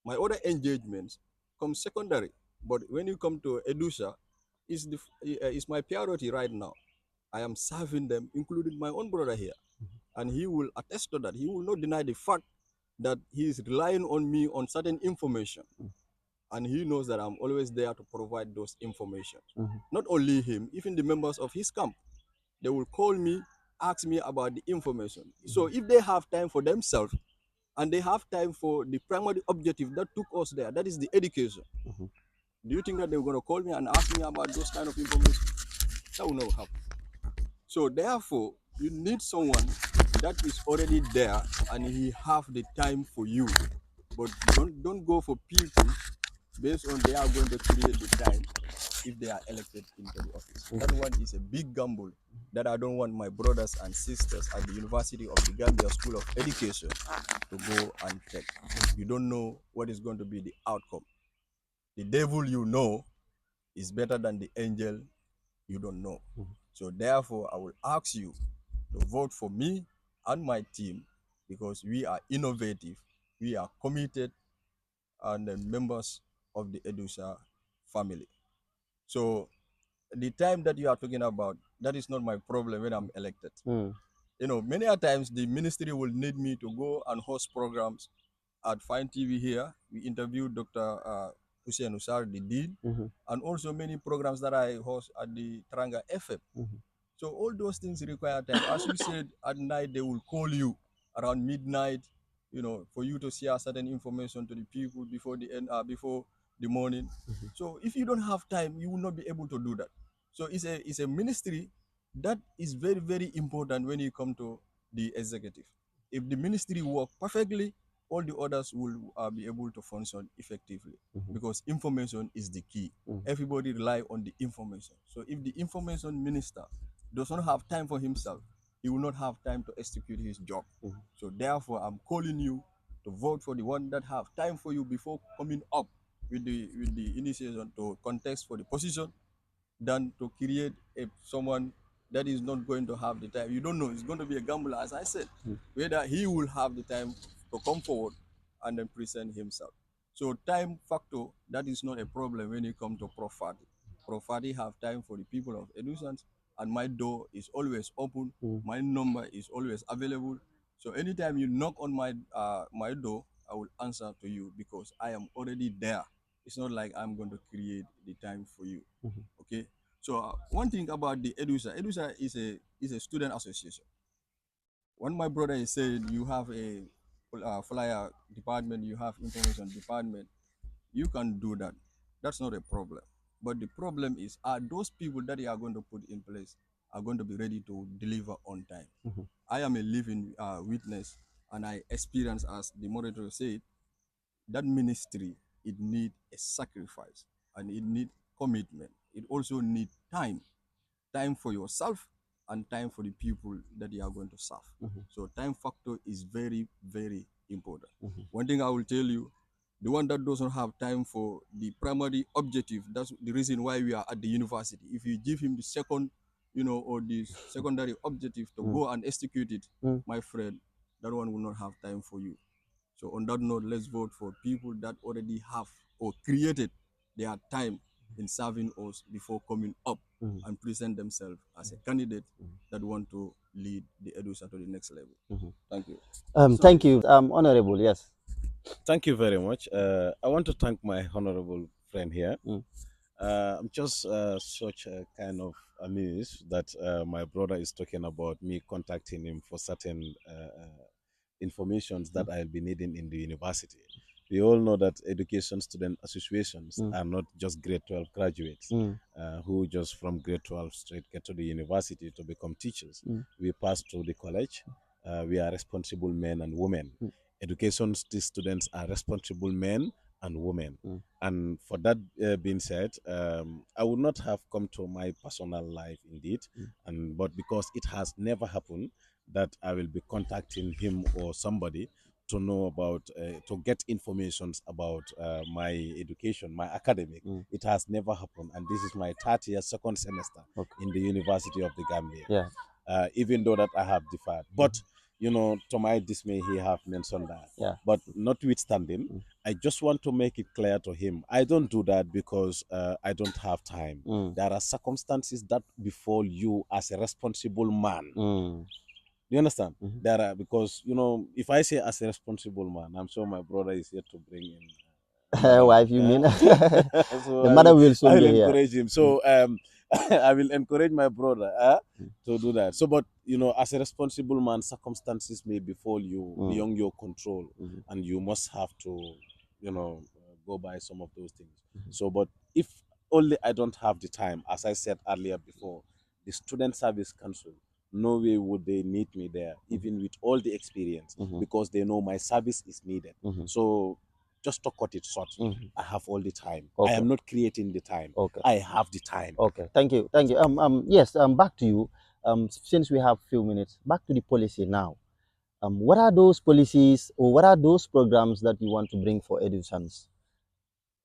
My other engagements come secondary, but when you come to Edusa, is my priority right now. I am serving them, including my own brother here, and he will attest to that. He will not deny the fact that he is relying on me on certain information, and he knows that I'm always there to provide those information. Mhm. Not only him, even the members of his camp, they will call me, ask me about the information. So if they have time for themselves and they have time for the primary objective that took us there, that is the education. Mhm. Do you think that they're going to call me and ask me about those kind of information? That will not happen. So therefore, you need someone that is already there and he have the time for you. But don't go for people based on they are going to create the time if they are elected into the office. That one is a big gamble that I don't want my brothers and sisters at the University of the Gambia School of Education to go and take. You don't know what is going to be the outcome. The devil you know is better than the angel you don't know. So therefore, I will ask you to vote for me and my team because we are innovative, we are committed, and the members of the Edusa family. So the time that you are talking about, that is not my problem when I'm elected. Mm. Many a times the ministry will need me to go and host programs at Fine TV here. We interviewed Dr. Hussein Usar, the dean, Mhm. and also many programs that I host at the Tranga FM. Mhm. So all those things require time. As you said, at night they will call you around midnight, for you to share certain information to the people before the end, before the morning. So if you don't have time, you will not be able to do that. So it's a ministry that is very very important when you come to the executive. If the ministry work perfectly, all the others will be able to function effectively Mhm. because information is the key. Mhm. Everybody rely on the information. So if the information minister does not have time for himself, he will not have time to execute his job. Mhm. So therefore, I'm calling you to vote for the one that have time for you before coming up with the initiation to contest for the position than to create someone that is not going to have the time. You don't know. It's going to be a gambler, as I said, whether he will have the time to come forward and then present himself. So time factor, that is not a problem when it comes to Profati. Profati have time for the people of Edusans, and my door is always open. Mm. My number is always available. So anytime you knock on my door, I will answer to you because I am already there. It's not like I'm going to create the time for you. Okay. So one thing about the Edusa is a student association. When my brother is saying you have a flyer department, you have information department, you can do that. That's not a problem. But the problem is, are those people that you are going to put in place are going to be ready to deliver on time? I am a living witness, and I experience, as the moderator said, that ministry, it need a sacrifice and it need commitment. It also need time for yourself and time for the people that you are going to serve. So time factor is very, very important. One thing I will tell you, the one that doesn't have time for the primary objective, that's the reason why we are at the university. If you give him the second, or the secondary objective to go and execute it, my friend, that one will not have time for you. So on that note, let's vote for people that already have or created their time in serving us before coming up and present themselves as a candidate that want to lead the Edusa to the next level. Thank you. Thank you, Honorable. Yes. Thank you very much. I want to thank my honorable friend here. I'm just such a kind of amused that my brother is talking about me contacting him for certain informations that I'll be needing in the university. We all know that education student associations are not just grade 12 graduates who just from grade 12 straight get to the university to become teachers. We pass through the college. We are responsible men and women. Education students are responsible men and women. And for that being said, I would not have come to my personal life indeed, but because it has never happened that I will be contacting him or somebody to know about, to get informations about my education, my academic. It has never happened, and this is my third year, second semester in the University of the Gambia. Yeah. Even though that I have deferred, but to my dismay, he have mentioned that. Yeah. But notwithstanding, I just want to make it clear to him, I don't do that because I don't have time. There are circumstances that befall you as a responsible man. Do you understand? There are, because if I say as a responsible man, I'm sure my brother is here to bring in madam. Wife, you mean? So The mother will I soon will be here. encourage him. So I will encourage my brother to do that. So, but as a responsible man, circumstances may befall you beyond your control, and you must have to, go by some of those things. So, but if only I don't have the time, as I said earlier before, the Student Service Council, no way would they need me there, even with all the experience, because they know my service is needed. So just to cut it short, I have all the time. I am not creating the time. Okay. I have the time. Okay. Thank you. Thank you. Yes. Back to you. Since we have few minutes, back to the policy now. What are those policies or what are those programs that you want to bring for Edusans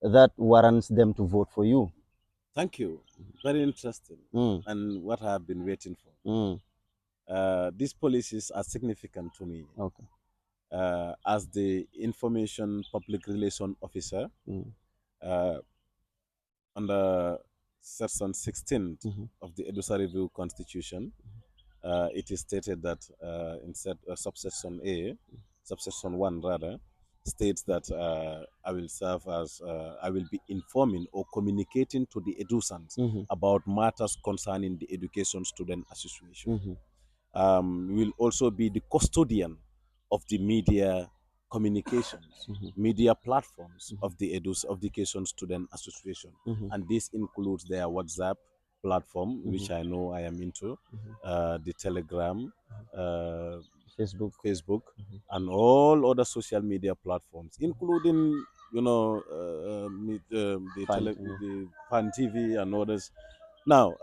that warrants them to vote for you? Thank you. Very interesting. And what I have been waiting for. These policies are significant to me. Okay. As the information public relation officer, under section 16th of the Edusa Review Constitution, it is stated that in subsection A, subsection 1 rather, states that I will be informing or communicating to the Edusans about matters concerning the Education Student Association. We will also be the custodian of the media communications, media platforms of the Education Student Association. And this includes their WhatsApp platform, which I know I am into, the Telegram, Facebook, and all other social media platforms, including the Fan TV and others. Now,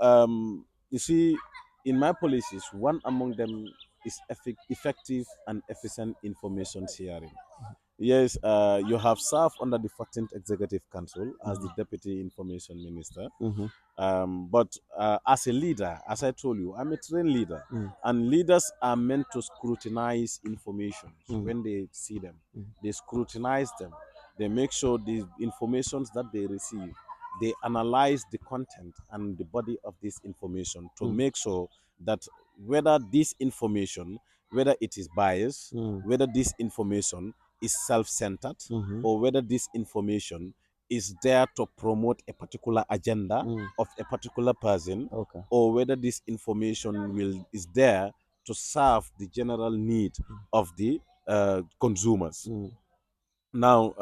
you see, in my policies, one among them is effective and efficient information sharing. Yes, you have served under the 14th Executive Council as the Deputy Information Minister. But as a leader, as I told you, I'm a trained leader. And leaders are meant to scrutinize information when they see them. They scrutinize them. They make sure the informations that they receive, they analyze the content and the body of this information to make sure that whether this information whether it is biased, whether this information is self-centered, or whether this information is there to promote a particular agenda of a particular person, Okay. or whether this information is there to serve the general need of the consumers. Now,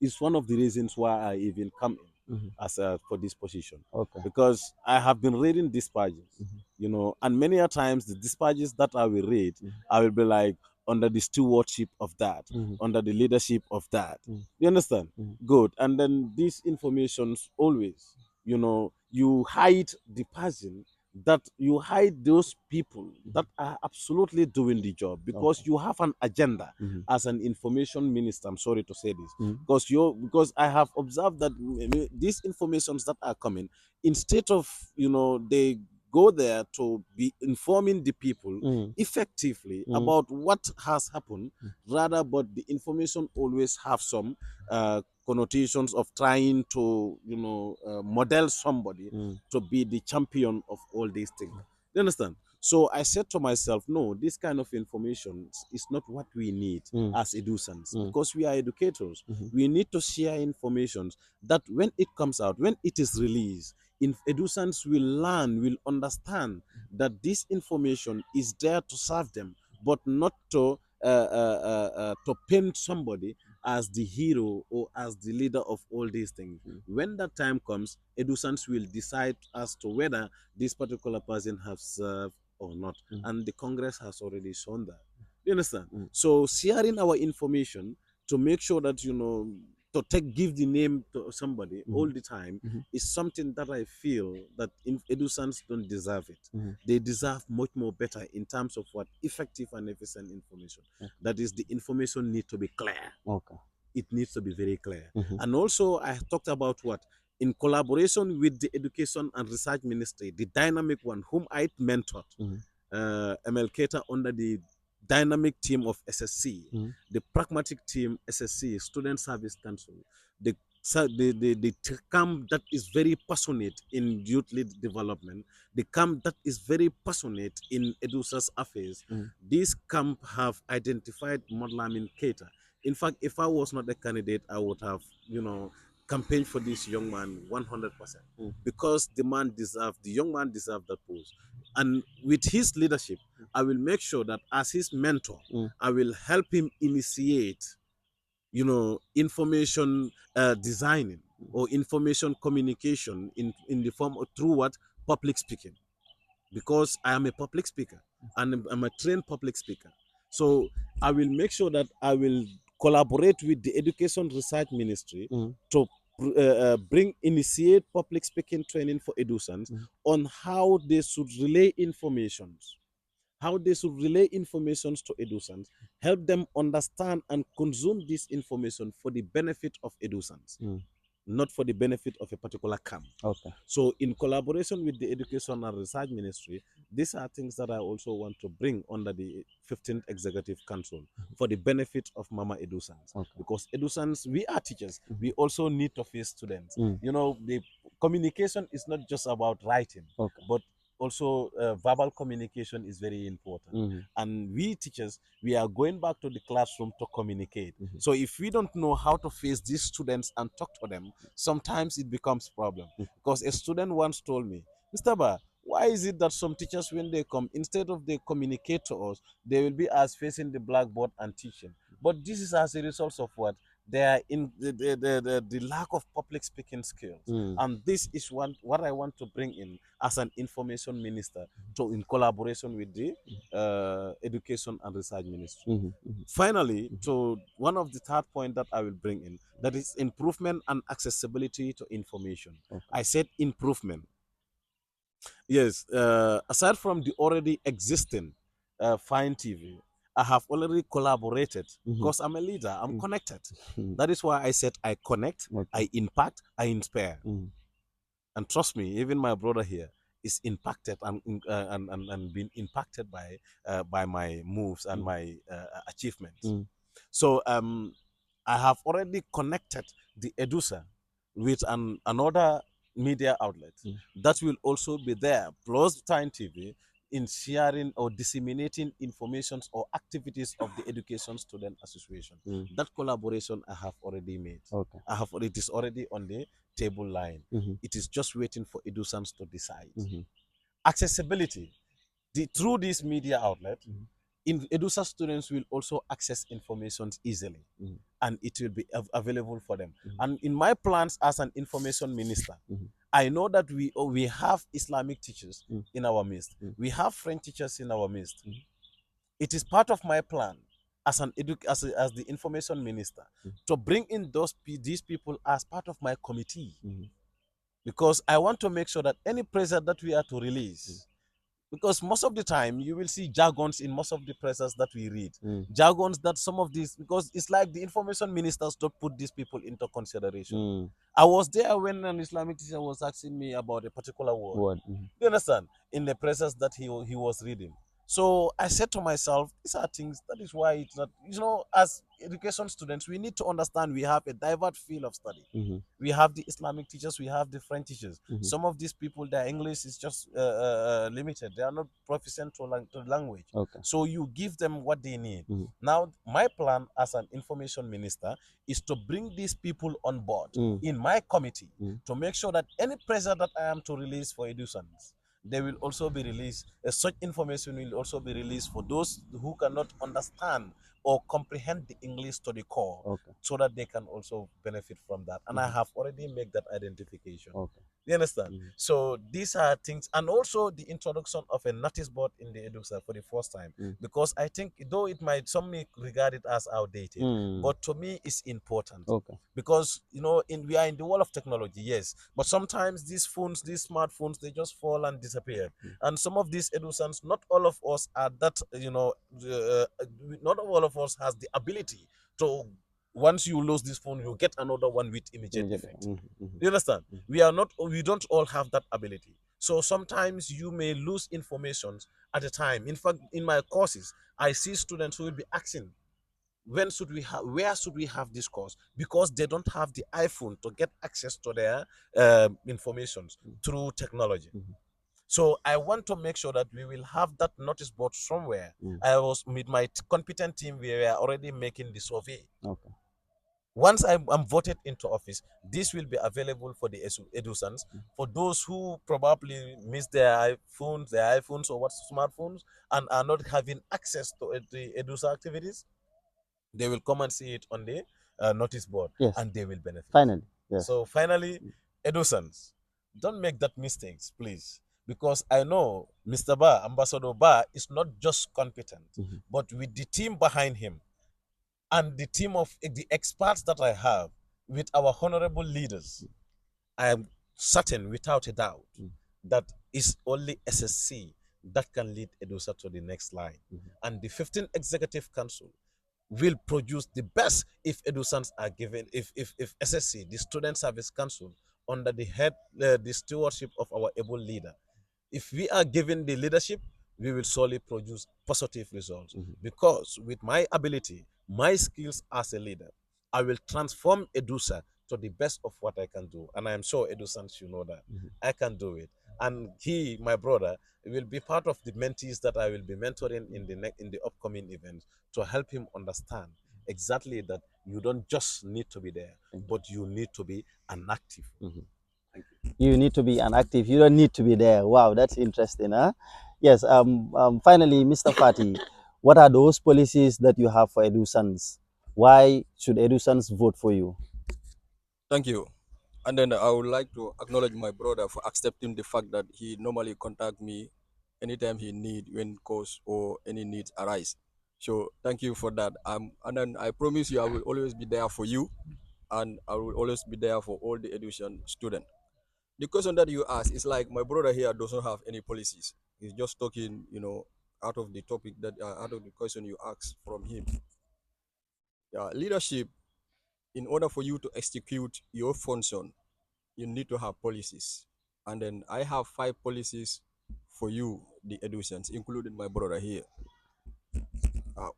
it's one of the reasons why I even come in as for this position. Okay. Because I have been reading dispatches, and many a times the dispatches that I will read, I will be like, under the stewardship of that, under the leadership of that. You understand? Good. And then these informations always, you hide the person, that you hide those people that are absolutely doing the job, because you have an agenda as an information minister. I'm sorry to say this, because I have observed that these informations that are coming, instead of they go there to be informing the people effectively about what has happened, rather, but the information always have some connotations of trying to model somebody to be the champion of all these things. You understand? So I said to myself, no, this kind of information is not what we need as Edusans, because we are educators. We need to share information that when it comes out, when it is released, Edusans will learn, will understand that this information is there to serve them, but not to paint somebody as the hero or as the leader of all these things. When that time comes, Edusans will decide as to whether this particular person has served or not. And the Congress has already shown that. You understand? So sharing our information to make sure that, to give the name to somebody all the time is something that I feel that Edusans don't deserve it. They deserve much more better in terms of what effective and efficient information. That is, the information need to be clear. Okay. It needs to be very clear. And also, I talked about what? In collaboration with the Education and Research Ministry, the dynamic one, whom I mentored, ML Keita, under the dynamic team of SSC, the pragmatic team SSC, Student Service Council, the camp that is very passionate in youth lead development, the camp that is very passionate in Edusa's affairs. These camp have identified Modlamin Keita. In fact, if I was not a candidate, I would have, campaigned for this young man 100%, because the young man deserved that post. And with his leadership, I will make sure that as his mentor, I will help him initiate, information designing or information communication in the form of, through what? Public speaking, because I am a public speaker and I'm a trained public speaker. So I will make sure that I will collaborate with the Education Research Ministry to initiate public speaking training for Edusans on how they should relay informations, to Edusans, help them understand and consume this information for the benefit of Edusans, not for the benefit of a particular camp. Okay. So, in collaboration with the Education and Research Ministry, these are things that I also want to bring under the 15th Executive Council for the benefit of Mama Edusans. Okay. Because Edusans, we are teachers, we also need to face students. The communication is not just about writing, but also verbal communication is very important. And we teachers, we are going back to the classroom to communicate. So if we don't know how to face these students and talk to them, sometimes it becomes problem. Because a student once told me, Mr. Ba, why is it that some teachers, when they come, instead of they communicate to us, they will be as facing the blackboard and teaching? But this is as a result of what? They are in the lack of public speaking skills. And this is what I want to bring in as an information minister, to in collaboration with the Education and Research Ministry. Finally, to one of the third point that I will bring in, that is improvement and accessibility to information. I said improvement. Yes, aside from the already existing Fine TV, I have already collaborated, because I'm a leader, I'm connected. That is why I said I connect, I impact, I inspire. And trust me, even my brother here is impacted and been impacted by my moves and my achievements. So I have already connected the Edusa with another media outlet that will also be there, plus Time TV. in sharing or disseminating informations or activities of the Education Student Association. That collaboration I have already made. Okay. It is already on the table line. Mm-hmm. It is just waiting for Edusans to decide. Mm-hmm. Accessibility. Through this media outlet, Mm-hmm. Edusa students will also access information easily, Mm-hmm. and it will be available for them. Mm-hmm. And in my plans as an information minister, Mm-hmm. I know that we have Islamic teachers Mm-hmm. in our midst. Mm-hmm. We have French teachers in our midst. Mm-hmm. It is part of my plan as as the information minister to bring in these people as part of my committee, because I want to make sure that any pressure that we are to release, because most of the time you will see jargons in most of the presses that we read, jargons that some of these, because it's like the information ministers don't put these people into consideration. I was there when an Islamic teacher was asking me about a particular word. You understand? In the presses that he was reading. So I said to myself, these are things, that is why it's not, as education students, we need to understand we have a diverse field of study. We have the Islamic teachers, we have the French teachers. Some of these people, their English is just limited. They are not proficient to language. Okay. So you give them what they need. Now, my plan as an information minister is to bring these people on board in my committee to make sure that any pressure that I am to release for Edusans, they will also be released. Such information will also be released for those who cannot understand or comprehend the English to the core, so that they can also benefit from that. And I have already made that identification. You understand? So these are things, and also the introduction of a notice board in the Edusa for the first time, because I think, though it might, some may regard it as outdated, but to me it's important. Because we are in the world of technology, yes, but sometimes these phones, these smartphones, they just fall and disappear. And some of these Edusans, not all of us are that, not all of us has the ability to, once you lose this phone, you get another one with immediate effect. You understand? We don't all have that ability. So sometimes you may lose information at a time. In fact, in my courses, I see students who will be asking, where should we have this course? Because they don't have the iPhone to get access to their information through technology. So I want to make sure that we will have that notice board somewhere. I was with my competent team, we were already making the survey. Once I'm voted into office, this will be available for the Edusans. For those who probably miss their iPhones or what, smartphones, and are not having access to the Edusa activities, they will come and see it on the notice board, and they will benefit. Finally, yes. So finally, Edusans, don't make that mistakes, please. Because I know Mr. Ba, Ambassador Ba, is not just competent, but with the team behind him, and the team of the experts that I have, with our honorable leaders, I am certain, without a doubt, that it's only SSC that can lead Edusa to the next line. And the 15th Executive Council will produce the best if Edusans are given, if SSC, the Student Service Council, under the stewardship of our able leader, if we are given the leadership, we will surely produce positive results. Because with my ability, my skills as a leader, I will transform Edusa to the best of what I can do. And I am sure Edusans should know that I can do it. And he, my brother, will be part of the mentees that I will be mentoring in the upcoming events, to help him understand exactly that you don't just need to be there, but you need to be an active. You need to be an active. You don't need to be there. Wow, that's interesting, huh? Yes. Finally, Mr. Fati, what are those policies that you have for Edusans? Why should Edusans vote for you? Thank you. And then I would like to acknowledge my brother for accepting the fact that he normally contact me anytime he need, when cause or any needs arise. So thank you for that. And then I promise you I will always be there for you, and I will always be there for all the education student. The question that you ask is like my brother here doesn't have any policies. He's just talking, out of the topic that out of the question you asked from him. Leadership, in order for you to execute your function, you need to have policies. And then I have 5 policies for you, the educants, including my brother here.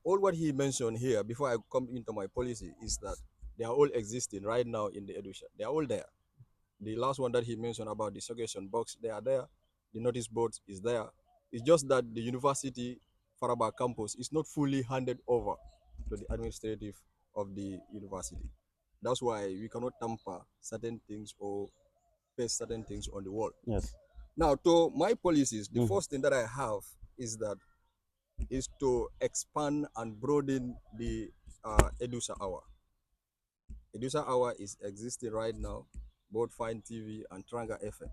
All what he mentioned here before I come into my policy is that they are all existing right now in the education. They are all there. The last one that he mentioned about the suggestion box, they are there. The notice board is there. It's just that the university Faraba campus is not fully handed over to the administrative of the university. That's why we cannot tamper certain things or paste certain things on the wall. Yes. Now, to my policies, the first thing that I have is to expand and broaden the Edusa Hour. Edusa Hour is existing right now, both Fine TV and Tranga FM.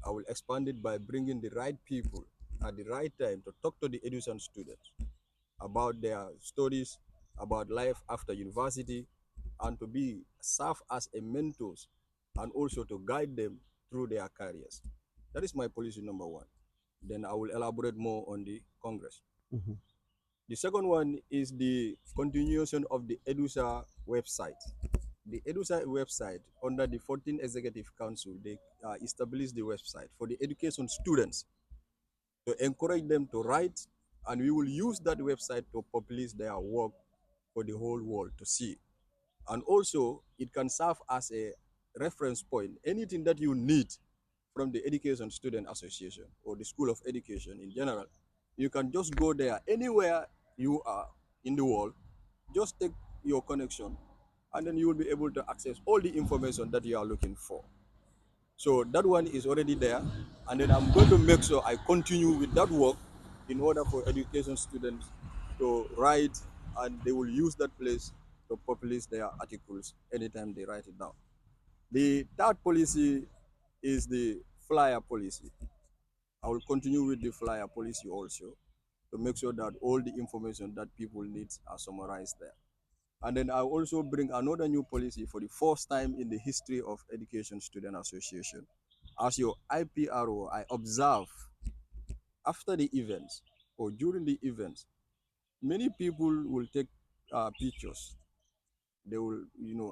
I will expand it by bringing the right people at the right time to talk to the Edusan students about their stories, about life after university, and to be serve as a mentors and also to guide them through their careers. That is my policy number one. Then I will elaborate more on the Congress. The second one is the continuation of the Edusa website. The Edusa website, under the 14th Executive Council, they established the website for the education students to encourage them to write, and we will use that website to publish their work for the whole world to see. And also, it can serve as a reference point. Anything that you need from the Education Student Association or the School of Education in general, you can just go there anywhere you are in the world, just take your connection, and then you will be able to access all the information that you are looking for. So that one is already there, and then I'm going to make sure I continue with that work in order for education students to write, and they will use that place to publish their articles anytime they write it down. The third policy is the flyer policy. I will continue with the flyer policy also to make sure that all the information that people need are summarized there. And then I also bring another new policy for the first time in the history of Education Student Association. As your IPRO, I observe after the events or during the events, many people will take pictures. They will,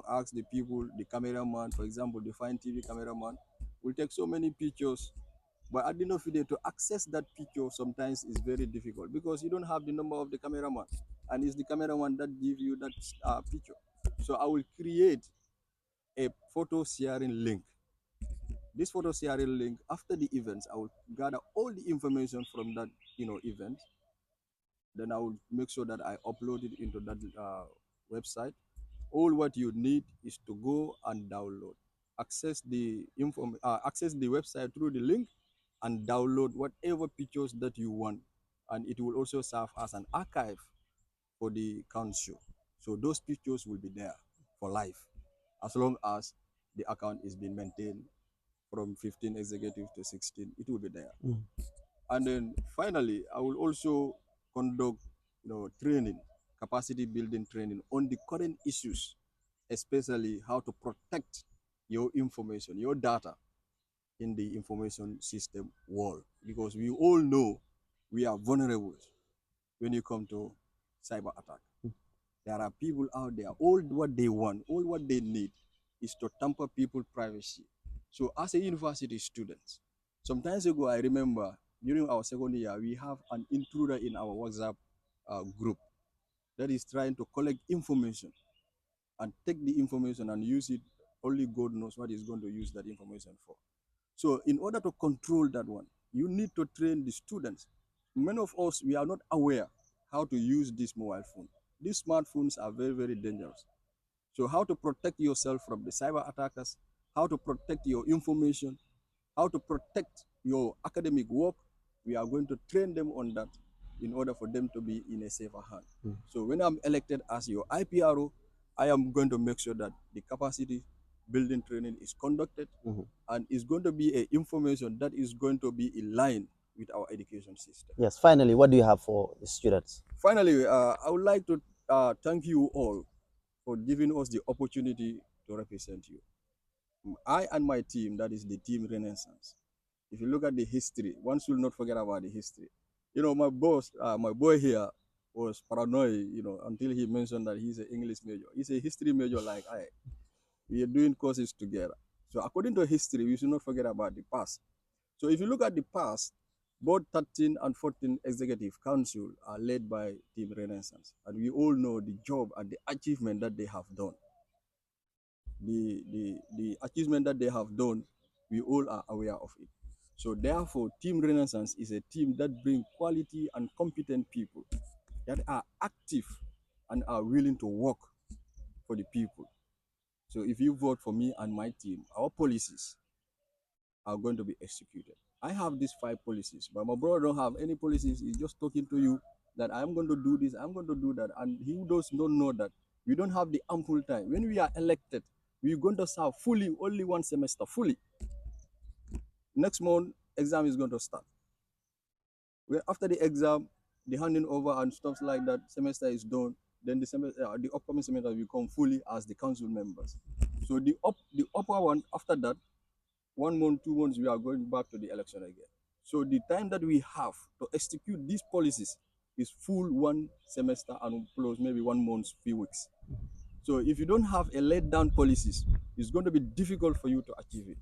ask the people, the cameraman, for example, the Fine TV cameraman, will take so many pictures. But at the end of the day, to access that picture sometimes is very difficult because you don't have the number of the cameraman, and it's the cameraman that gives you that picture. So I will create a photo sharing link. This photo sharing link, after the events, I will gather all the information from that event. Then I will make sure that I upload it into that website. All what you need is to go and download, access the website through the link, and download whatever pictures that you want, and it will also serve as an archive for the council. So those pictures will be there for life, as long as the account is being maintained from 15 executive to 16, it will be there. And then finally, I will also conduct training, capacity building training on the current issues, especially how to protect your information, your data in the information system world, because we all know we are vulnerable when you come to cyber attack. There are people out there, all what they want, all what they need is to tamper people's privacy. So as a university student, some times ago, I remember during our second year, we have an intruder in our WhatsApp group that is trying to collect information and take the information and use it. Only God knows what he's going to use that information for. So in order to control that one, you need to train the students. Many of us, we are not aware how to use this mobile phone. These smartphones are very, very dangerous. So how to protect yourself from the cyber attackers, how to protect your information, how to protect your academic work, we are going to train them on that in order for them to be in a safer hand. So when I'm elected as your IPRO, I am going to make sure that the capacity building training is conducted, and is going to be a information that is going to be in line with our education system. Yes. Finally, what do you have for the students? Finally, I would like to thank you all for giving us the opportunity to represent you. I and my team, that is the team Renaissance. If you look at the history, one should not forget about the history. My boss, my boy here was paranoid, until he mentioned that he's an English major. He's a history major like I. We are doing courses together. So according to history, we should not forget about the past. So if you look at the past, both 13 and 14 executive council are led by Team Renaissance. And we all know the job and the achievement that they have done. The achievement that they have done, we all are aware of it. So therefore, Team Renaissance is a team that brings quality and competent people that are active and are willing to work for the people. So if you vote for me and my team, our policies are going to be executed. I have these 5 policies, but my brother don't have any policies. He's just talking to you that I'm going to do this, I'm going to do that, and he does not know that we don't have the ample time. When we are elected, we're going to serve fully, only 1 semester, fully. Next month, exam is going to start. After the exam, the handing over and stuff like that, semester is done. Then the upcoming semester will come fully as the council members. So the upper one after that, 1 month, 2 months, we are going back to the election again. So the time that we have to execute these policies is full 1 semester and plus maybe 1 month, few weeks. So if you don't have a laid down policies, it's going to be difficult for you to achieve it.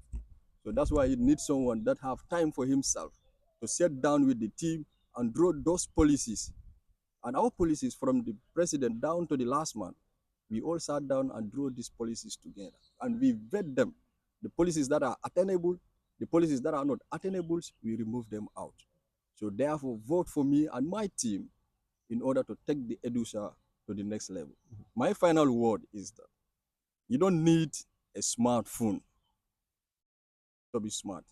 So that's why you need someone that have time for himself to sit down with the team and draw those policies. And our policies from the president down to the last man, we all sat down and drew these policies together. And we vet them. The policies that are attainable, the policies that are not attainable, we remove them out. So therefore, vote for me and my team in order to take the Edusa to the next level. My final word is that you don't need a smartphone to be smart.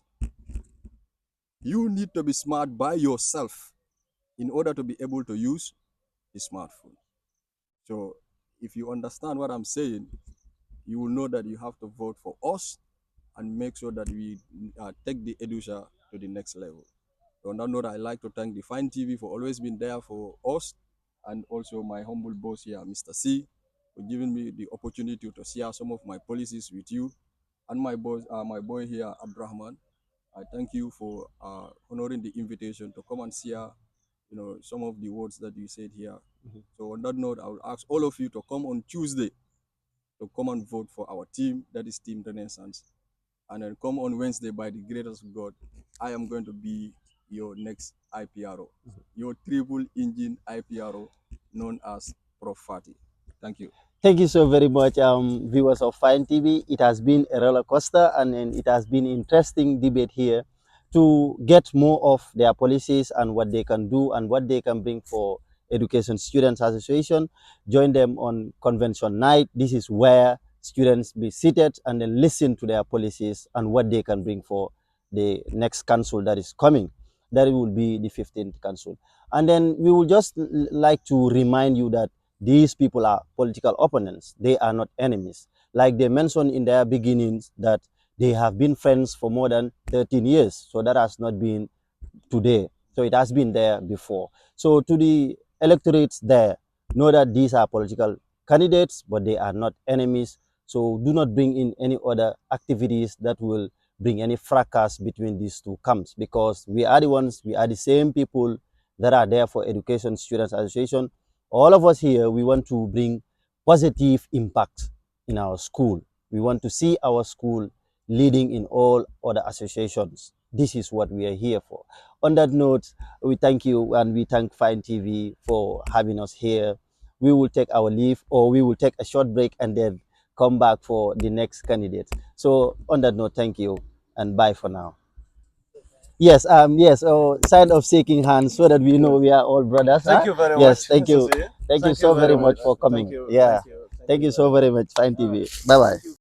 You need to be smart by yourself in order to be able to use the smartphone. So if you understand what I'm saying, you will know that you have to vote for us and make sure that we take the Edusa to the next level. So on that note, I'd like to thank the Fine TV for always being there for us, and also my humble boss here, Mr. C, for giving me the opportunity to share some of my policies with you, and my boss, my boy here, Abdurrahman. I thank you for honoring the invitation to come and share, some of the words that you said here. So on that note, I will ask all of you to come on Tuesday to come and vote for our team, that is Team Renaissance. And then come on Wednesday, by the grace of God, I am going to be your next IPRO, your triple engine IPRO known as Prof. Fati. Thank you. Thank you so very much, viewers of Fine TV. It has been a roller coaster, and it has been interesting debate here to get more of their policies and what they can do and what they can bring for Education Students Association. Join them on convention night. This is where students be seated and then listen to their policies and what they can bring for the next council that is coming. That will be the 15th council. And then we will just like to remind you that these people are political opponents. They are not enemies. Like they mentioned in their beginnings that they have been friends for more than 13 years. So that has not been today. So it has been there before. So to the electorates there, know that these are political candidates, but they are not enemies. So do not bring in any other activities that will bring any fracas between these two camps, because we are the same people that are there for Education Students Association. All of us here, we want to bring positive impact in our school. We want to see our school leading in all other associations. This is what we are here for. On that note, we thank you and we thank Fine TV for having us here. We will take our leave, or we will take a short break and then come back for the next candidate. So on that note, thank you and bye for now. Yes, yes, sign of shaking hands so that we know we are all brothers. Thank Huh? you very Yes, much, thank you. Mr. C. Thank you Thank you so very very much. much for coming. Thank you. Yeah. Thank you. Thank you so very much. very much, Fine TV. Bye bye.